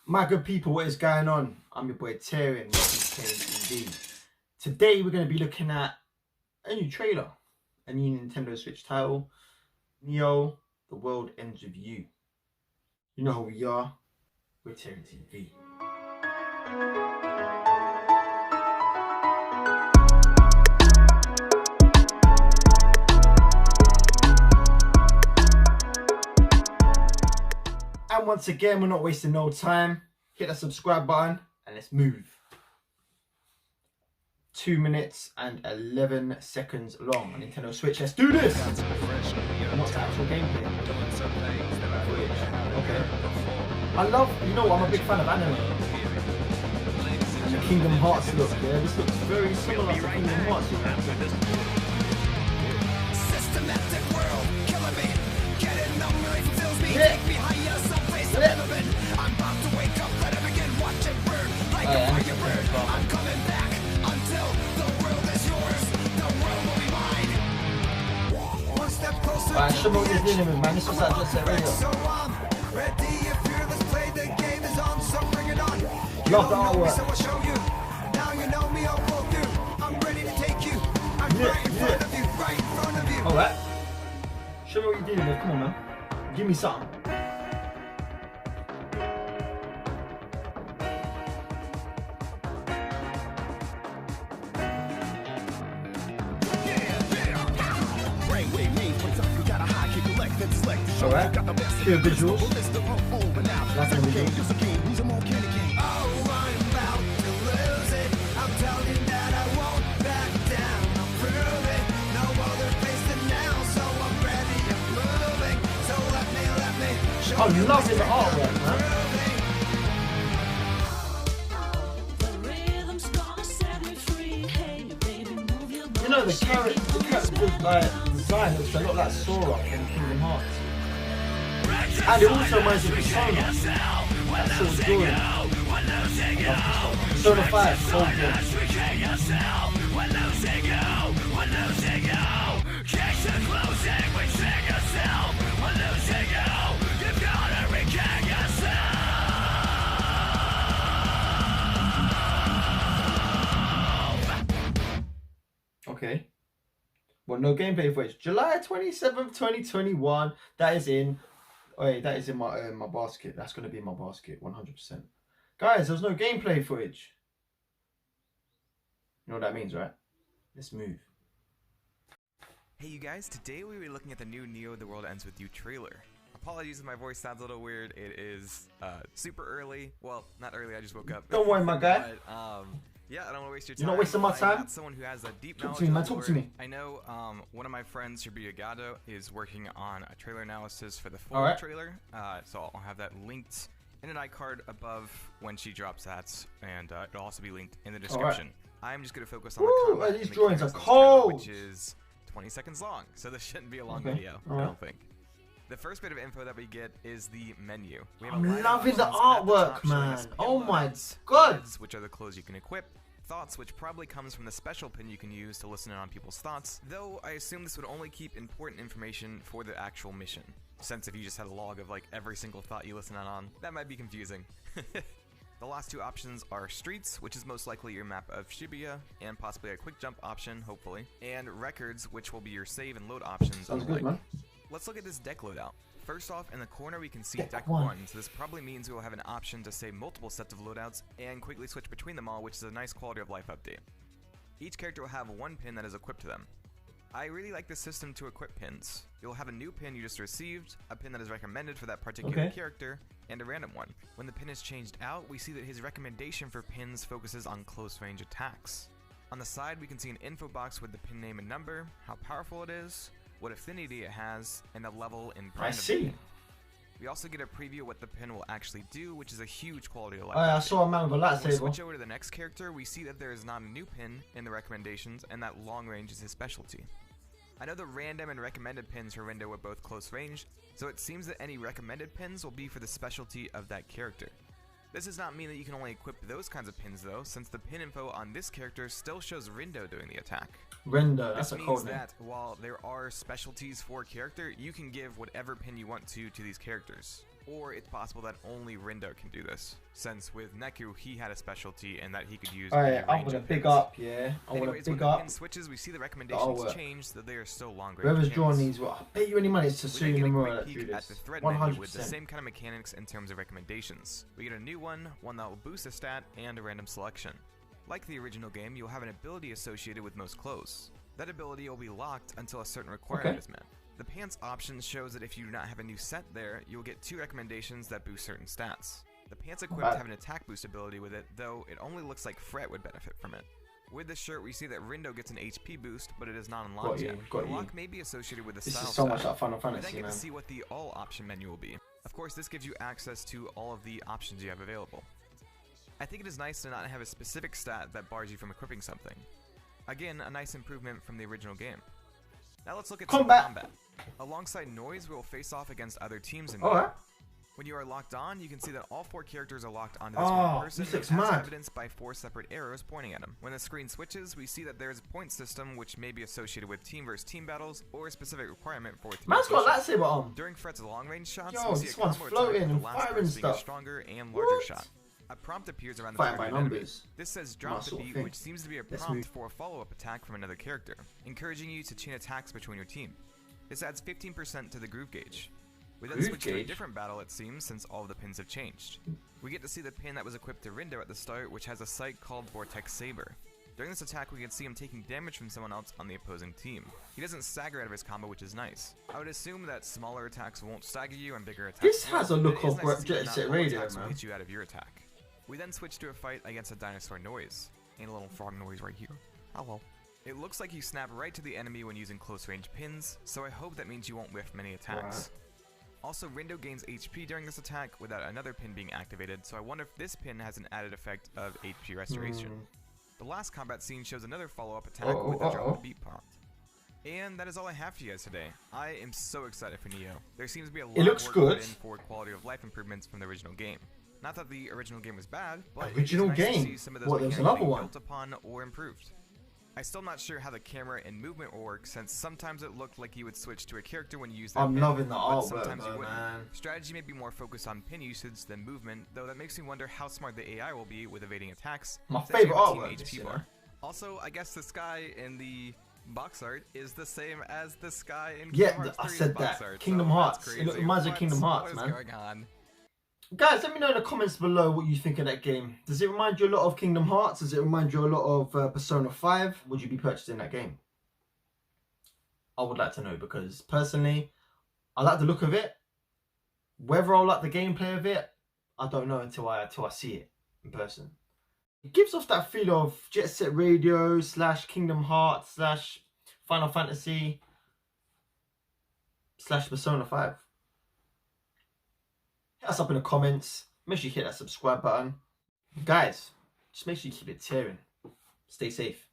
My good people, what is going on? I'm your boy Terry and this is TV. Today we're going to be looking at a new trailer, a new Nintendo Switch title, Neo, The World Ends With You. You know who we are, we're Terry TV. And once again, we're not wasting no time. Hit that subscribe button and let's move. 2 minutes and 11 seconds long on Nintendo Switch. Let's do this! Not the actual gameplay. Okay. I love, you know what, I'm a big fan of anime. The Kingdom Hearts look, yeah? This looks very similar to Kingdom Hearts. Systematic world, killing me. Getting number fills me. Take me higher, some place I've never been. I'm about to wake up, let it begin. Watch it burn like a firebird. I'm coming back until the world is yours. The world will be mine. One step closer. Alright, show me what you're dealing with, man. This was that Jet Set Radio. So I'm ready if you're this play. The game is on, so bring it on. Love the artwork. So I'll show you. Now you know me, I'll pull through. I'm ready to take you. I'm right in front of you, right in front of you. Alright. Show me what you're dealing with. Come on, man. Give me something. Alright, pure visuals. That's the visuals. Oh, I'm about to lose it. I'm telling you that I won't back down. I'll prove it. No other place than now, so I'm ready and moving. So let me show you. I'm loving the artwork, man. You know, the character like, design looks a lot like Sora in Kingdom Hearts. And it also reminds me of Persona. That's so good. Persona 5, so good. Okay. Well, no gameplay footage. July 27th, 2021. That is in. Oh, wait, that is in my my basket. That's gonna be in my basket, 100%. Guys, there's no gameplay footage. You know what that means, right? Let's move. Hey you guys, today we were looking at the new Neo The World Ends With You trailer. Apologies if my voice sounds a little weird. It is super early. Well, not early. I just woke up. Don't worry, my guy. But, yeah, I don't want to waste your time. You're not wasting my time. I'm not someone who has a deep knowledge. Talk to me, man. Talk to me. I know one of my friends, Shibuya Gado, is working on a trailer analysis for the full trailer. So I'll have that linked in an iCard above when she drops that, and it'll also be linked in the description. I'm just going to focus on the combat. These drawings are cold. Which is 20 seconds long, so this shouldn't be a long video. I don't think. The first bit of info that we get is the menu. I'm loving the artwork, man. Oh my god. Which are the clothes you can equip. Thoughts, which probably comes from the special pin you can use to listen in on people's thoughts, though I assume this would only keep important information for the actual mission, since if you just had a log of like every single thought you listen in on, that might be confusing. The last two options are Streets, which is most likely your map of Shibuya, and possibly a quick jump option, hopefully, and Records, which will be your save and load options. Sounds good, man. Let's look at this deck loadout. First off, in the corner we can see deck 1, so this probably means we will have an option to save multiple sets of loadouts and quickly switch between them all, which is a nice quality of life update. Each character will have one pin that is equipped to them. I really like this system to equip pins. You'll have a new pin you just received, a pin that is recommended for that particular character, and a random one. When the pin is changed out, we see that his recommendation for pins focuses on close range attacks. On the side we can see an info box with the pin name and number, how powerful it is, what affinity it has, and the level and brand of the pin. We also get a preview of what the pin will actually do, which is a huge quality of life. I saw a man with a lightsaber. When we switch over to the next character, we see that there is not a new pin in the recommendations, and that long range is his specialty. I know the random and recommended pins for Rindo were both close range, so it seems that any recommended pins will be for the specialty of that character. This does not mean that you can only equip those kinds of pins though, since the pin info on this character still shows Rindo doing the attack. Rindo, that's a code name. This means that while there are specialties for a character, you can give whatever pin you want to these characters. Or it's possible that only Rindo can do this, since with Neku he had a specialty and that he could use. Alright, I want to big up, yeah. I want to big when up. the pin switches, we see the recommendations change so that they are still longer. Whoever's drawn these, well, I'll bet you any money it's to We Tsui get a Nomura quick that drew peek at this. the thread menu with the 100%. same kind of mechanics in terms of recommendations. We get a new one that will boost a stat and a random selection. Like the original game, you'll have an ability associated with most clothes. That ability will be locked until a certain requirement is met. The pants option shows that if you do not have a new set there, you'll get 2 recommendations that boost certain stats. The pants equipped have an attack boost ability with it, though it only looks like Fret would benefit from it. With this shirt, we see that Rindo gets an HP boost, but it is not unlocked yet. The lock may be associated with the style This is so much stat. like Final Fantasy, We then get man. to see what the all option menu will be. Of course, this gives you access to all of the options you have available. I think it is nice to not have a specific stat that bars you from equipping something. Again, a nice improvement from the original game. Now let's look at combat. Alongside Noise, we will face off against other teams in Alright. When you are locked on, you can see that all 4 characters are locked onto this one person, as evidenced by 4 separate arrows pointing at him. When the screen switches, we see that there is a point system which may be associated with team versus team battles or a specific requirement for it to be Man's got a lightsaber on. During Fred's long range shots, Yo, we see this a one's combo floating attack with and the last firing burst being a stuff. stronger and larger What? shot. A prompt appears around the Fighting target by enemy. numbers. This says drop the sort of beat, thing. which seems to be a Let's prompt move. for a follow-up attack from another character, encouraging you to chain attacks between your team. This adds 15% to the groove gauge. We then switch to a different battle, it seems, since all of the pins have changed. We get to see the pin that was equipped to Rindo at the start, which has a sight called Vortex Saber. During this attack, we can see him taking damage from someone else on the opposing team. He doesn't stagger out of his combo, which is nice. I would assume that smaller attacks won't stagger you and bigger attacks This will. has a look It is of nice to see that Jet not Set all Radio, attacks will man. hit you out of your attack. We then switch to a fight against a dinosaur Noise. And a little frog Noise right here. Hello. It looks like you snap right to the enemy when using close range pins, so I hope that means you won't whiff many attacks. Also, Rindo gains HP during this attack without another pin being activated, so I wonder if this pin has an added effect of HP restoration. The last combat scene shows another follow-up attack with the drop the beat prompt. And that is all I have for you guys today. I am so excited for Neo. There seems to be a lot of work put in for quality of life improvements from the original game. Not that the original game was bad, but Original it's nice game? to see some of those What, there was mechanics another being one? built upon or improved. I'm still not sure how the camera and movement will work, since sometimes it looked like you would switch to a character when you use that I'm pin, loving the but artwork, sometimes you though, wouldn't. man. Strategy may be more focused on pin usage than movement, though that makes me wonder how smart the AI will be with evading attacks. My since you favorite have a team artwork, HP you bar. know? Also, I guess the sky in the box art is the same as the sky in Yeah, Kingdom Hearts I 3's said box that. art, Kingdom so Hearts. that's It crazy. reminds me of Kingdom Hearts, what is man. going on? Guys, let me know in the comments below what you think of that game. Does it remind you a lot of Kingdom Hearts? Does it remind you a lot of Persona 5? Would you be purchasing that game? I would like to know, because personally, I like the look of it. Whether I like the gameplay of it, I don't know until I see it in person. It gives off that feel of Jet Set Radio / Kingdom Hearts / Final Fantasy / Persona 5. Hit us up in the comments. Make sure you hit that subscribe button. Guys, just make sure you keep it tearing. Stay safe.